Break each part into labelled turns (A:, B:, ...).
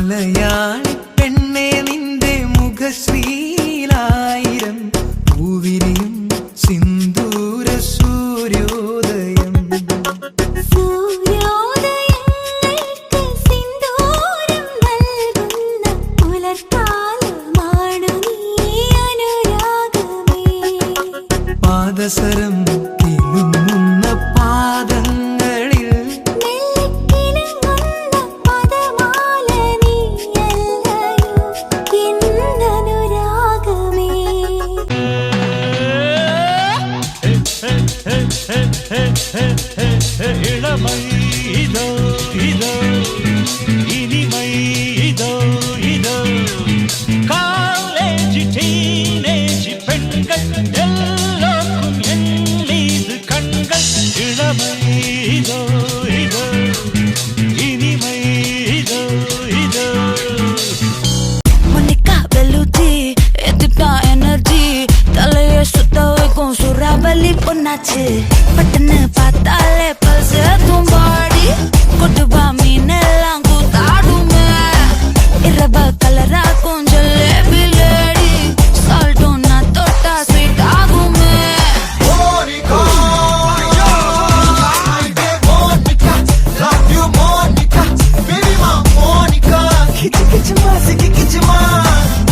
A: മലയാളി പെണ്ണേ നിന്റെ മുഖശ്രീലായിരം പൂവിരിയും സിന്ദൂര സൂര്യോദയം. പാദസരം കിലുങ്ങുന്ന പാദങ്ങളിൽ
B: ഇളമൈ ഇതോ ഇതോ ഇനിമൈ ഇതോ ഇതോ കാലേജ് ടീനേജ് പെൺകൾ എല്ലോർക്കും എന്നീത് കൺകൾ. ഇളമൈ ഇതോ ഇതോ ഇനിമൈ ഇതോ ഇതോ.
C: Monica Bellucci, Ethica Energy, தலைய சுத்த வைக்கும் சூறாவளி பொண்ணாச்சு. பட்டுன்னு பார்த்தாலே பல்ஸ் தும்பாடி கொட்டுவா மீனெல்லாம் கூத்தாடுமே. இரவ கலராக்கும் ஜலேபி லேடி சால்ட்டும் நான் தொட்டா ஸ்வீட் ஆகுமே.
D: Monica, Monica, love you Monica, baby ma Monica, kichi kichi ma, siki kichi ma.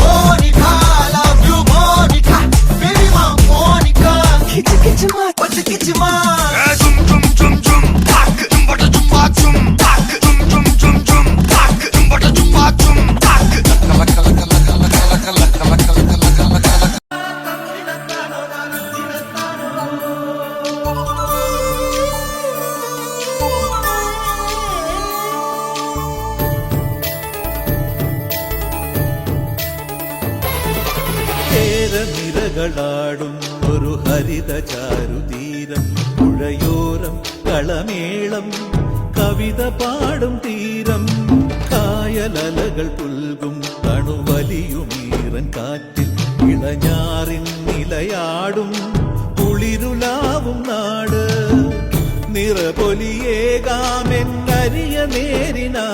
D: Monica, love you Monica, baby ma Monica, kichi kichi ma, kichi kichi ma. Zum zum zum zum, tak umbata jumma zum, tak zum zum zum zum, tak umbata jumma zum, tak. Kala kala kala kala kala kala kala kala kala kala.
B: കേരനിരകളാടും ഒരു ഹരിത ചാരുതീരം, പുഴയോരം കളമേളം കവിത പാടും തീരം. കായലലകൾ പുൽകും തണുവലിയുമീറൻ കാറ്റിൽ ഇളഞ്ഞാറിൻ നിലയാടും കുളിരുലാവും നാട്. നിറപൊലിയേകാമെന്നരിയ നേരിനാ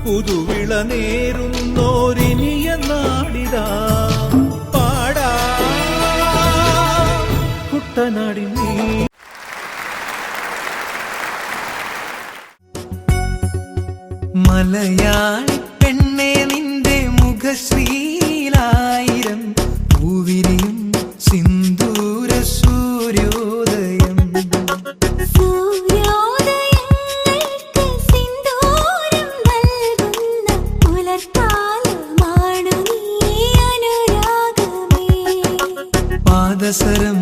B: പുതുവിള നേരുന്നോരിനിയ നാടിതാ പാടാ കുട്ടനാടി നീ.
A: മലയാളി പെണ്ണേ നിന്റെ മുഖശ്രീലായിരം പൂവിരിയും സിന്ദൂര സൂര്യോദയം. പാദസരം